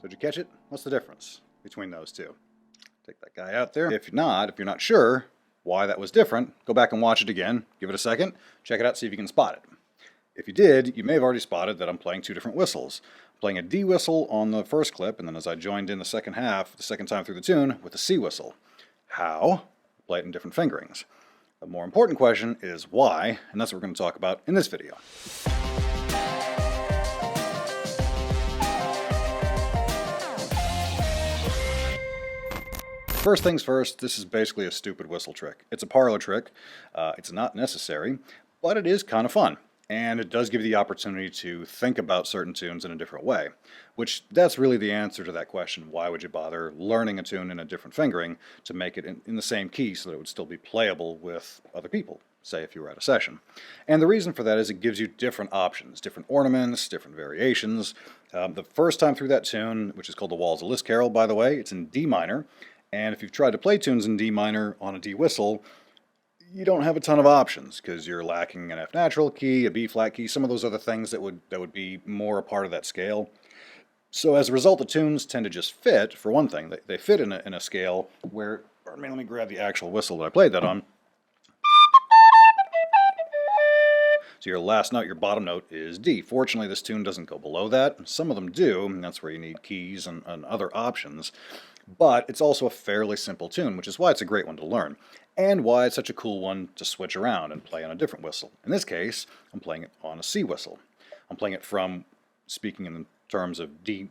Did you catch it? What's the difference between those two? Take that guy out there. If you're not sure why that was different, go back and watch it again. Give it a second. Check it out, see if you can spot it. If you did, you may have already spotted that I'm playing two different whistles. I'm playing a D whistle on the first clip, and then as I joined in the second half, the second time through the tune, with a C whistle. How? Play it in different fingerings. The more important question is why, and that's what we're going to talk about in this video. First things first, this is basically a stupid whistle trick. It's a parlor trick. It's not necessary, but it is kind of fun. And it does give you the opportunity to think about certain tunes in a different way, which that's really the answer to that question. Why would you bother learning a tune in a different fingering to make it in the same key so that it would still be playable with other people, say if you were at a session? And the reason for that is it gives you different options, different ornaments, different variations. The first time through that tune, which is called the Walls of Liscarroll, by the way, it's in D minor. And if you've tried to play tunes in D minor on a D whistle, you don't have a ton of options because you're lacking an F natural key, a B flat key, some of those other things that would be more a part of that scale. So as a result, the tunes tend to just fit. For one thing, they fit in a scale where, let me grab the actual whistle that I played that on. So your last note, your bottom note, is D. Fortunately, this tune doesn't go below that. Some of them do, and that's where you need keys and other options. But it's also a fairly simple tune, which is why it's a great one to learn, and why it's such a cool one to switch around and play on a different whistle. In this case, I'm playing it on a C whistle. I'm playing it from, speaking in terms of D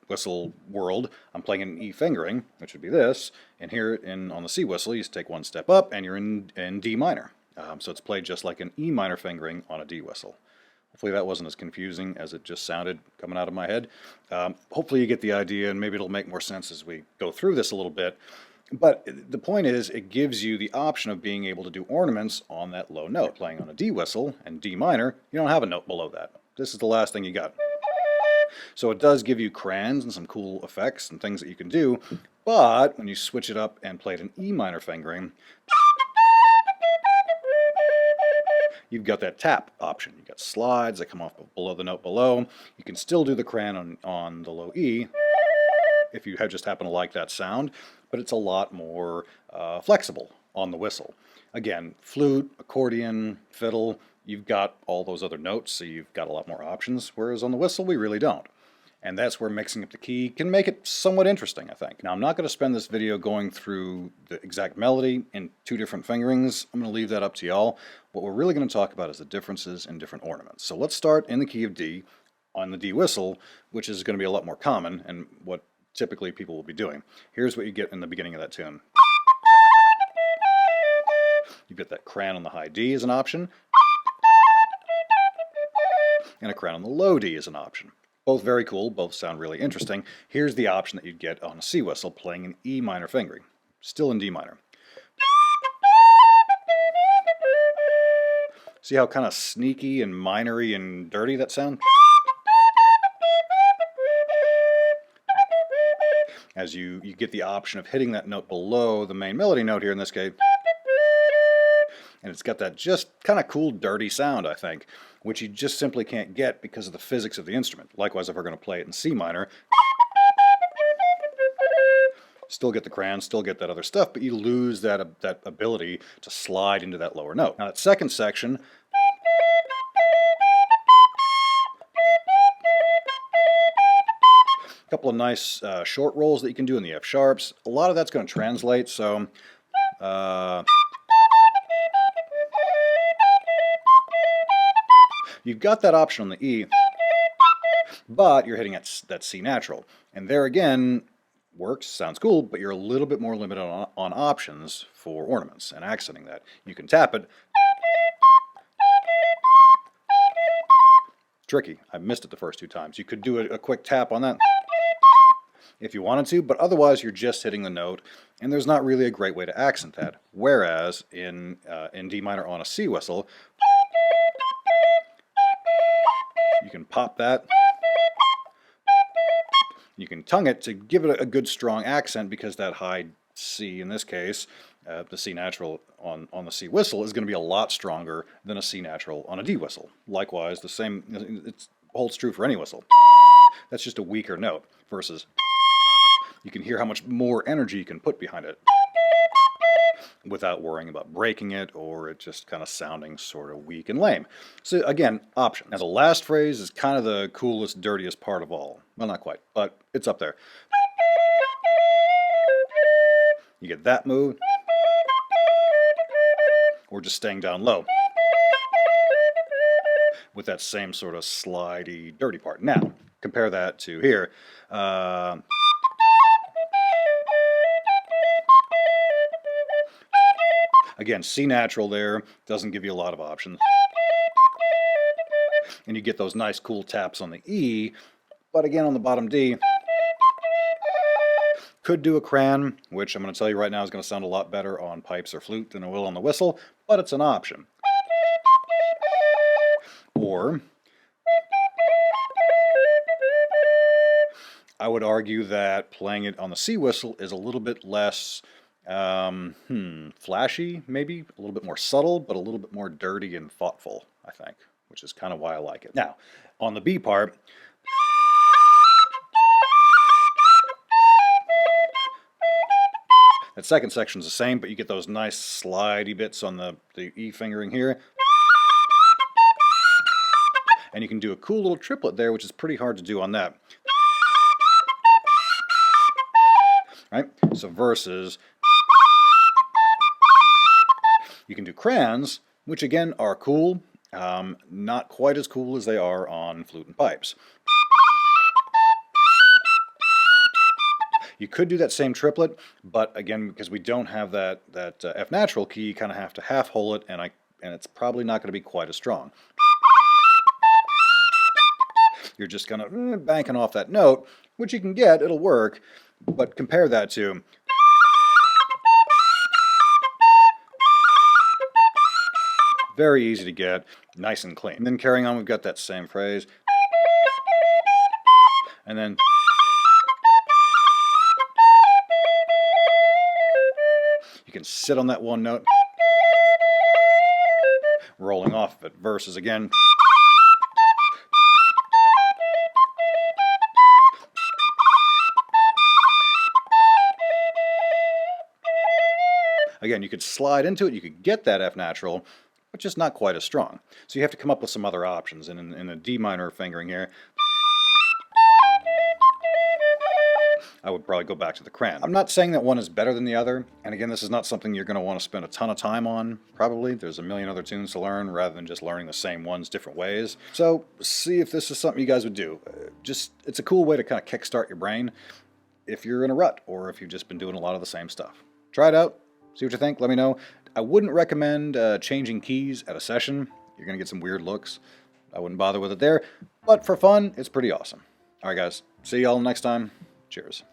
whistle world, I'm playing in E fingering, which would be this, and here on the C whistle, you just take one step up and you're in D minor. So it's played just like an E minor fingering on a D whistle. Hopefully that wasn't as confusing as it just sounded coming out of my head. Hopefully you get the idea, and maybe it'll make more sense as we go through this a little bit. But the point is, it gives you the option of being able to do ornaments on that low note. Playing on a D whistle and D minor, you don't have a note below that. This is the last thing you got. So it does give you crayons and some cool effects and things that you can do, but when you switch it up and play it in E minor fingering, you've got that tap option. You've got slides that come off below the note below. You can still do the crayon on the low E if you just happen to like that sound, but it's a lot more flexible on the whistle. Again, flute, accordion, fiddle, you've got all those other notes, so you've got a lot more options, whereas on the whistle we really don't. And that's where mixing up the key can make it somewhat interesting, I think. Now, I'm not going to spend this video going through the exact melody in two different fingerings. I'm going to leave that up to y'all. What we're really going to talk about is the differences in different ornaments. So let's start in the key of D on the D whistle, which is going to be a lot more common and what typically people will be doing. Here's what you get in the beginning of that tune. You get that crayon on the high D as an option, and a crayon on the low D is an option. Both very cool, both sound really interesting. Here's the option that you'd get on a C whistle playing an E minor fingering, still in D minor. See how kind of sneaky and minery and dirty that sounds? As you get the option of hitting that note below the main melody note here in this case. And it's got that just kind of cool, dirty sound, I think, which you just simply can't get because of the physics of the instrument. Likewise, if we're going to play it in C minor, still get the crayon, still get that other stuff, but you lose that ability to slide into that lower note. Now, that second section, a couple of nice short rolls that you can do in the F sharps. A lot of that's going to translate, so you've got that option on the E, but you're hitting that C natural. And there again, works, sounds cool, but you're a little bit more limited on options for ornaments and accenting that. You can tap it. Tricky. I missed it the first two times. You could do a quick tap on that. if you wanted to, but otherwise you're just hitting the note, and there's not really a great way to accent that. Whereas in D minor on a C whistle, you can pop that. You can tongue it to give it a good strong accent, because that high C in this case, the C natural on the C whistle, is going to be a lot stronger than a C natural on a D whistle. Likewise, the same, it holds true for any whistle. That's just a weaker note, versus you can hear how much more energy you can put behind it without worrying about breaking it or it just kind of sounding sort of weak and lame. So again, option. Now the last phrase is kind of the coolest, dirtiest part of all. Well, not quite, but it's up there. You get that move, or just staying down low with that same sort of slidey, dirty part. Now, compare that to here. Again, C natural there doesn't give you a lot of options. And you get those nice cool taps on the E, but again on the bottom D, could do a cran, which I'm going to tell you right now is going to sound a lot better on pipes or flute than it will on the whistle, but it's an option. Or I would argue that playing it on the C whistle is a little bit less flashy, maybe a little bit more subtle, but a little bit more dirty and thoughtful, I think, which is kind of why I like it. Now, on the B part, that second section's the same, but you get those nice slidey bits on the E fingering here. And you can do a cool little triplet there, which is pretty hard to do on that. Right? So versus, you can do crans, which again are cool, not quite as cool as they are on flute and pipes. You could do that same triplet, but again, because we don't have that F natural key, you kind of have to half hole it, and it's probably not going to be quite as strong. You're just kind of banking off that note, which you can get, it'll work, but compare that to very easy to get, nice and clean. And then carrying on, we've got that same phrase, and then you can sit on that one note, rolling off of it, versus again, you could slide into it, you could get that F natural, but just not quite as strong. So you have to come up with some other options. And in the D minor fingering here, I would probably go back to the cran. I'm not saying that one is better than the other, and again, this is not something you're going to want to spend a ton of time on, probably. There's a million other tunes to learn rather than just learning the same ones different ways. So see if this is something you guys would do. It's a cool way to kind of kickstart your brain if you're in a rut, or if you've just been doing a lot of the same stuff. Try it out. See what you think, let me know. I wouldn't recommend changing keys at a session. You're going to get some weird looks. I wouldn't bother with it there. But for fun, it's pretty awesome. Alright guys, see y'all next time. Cheers.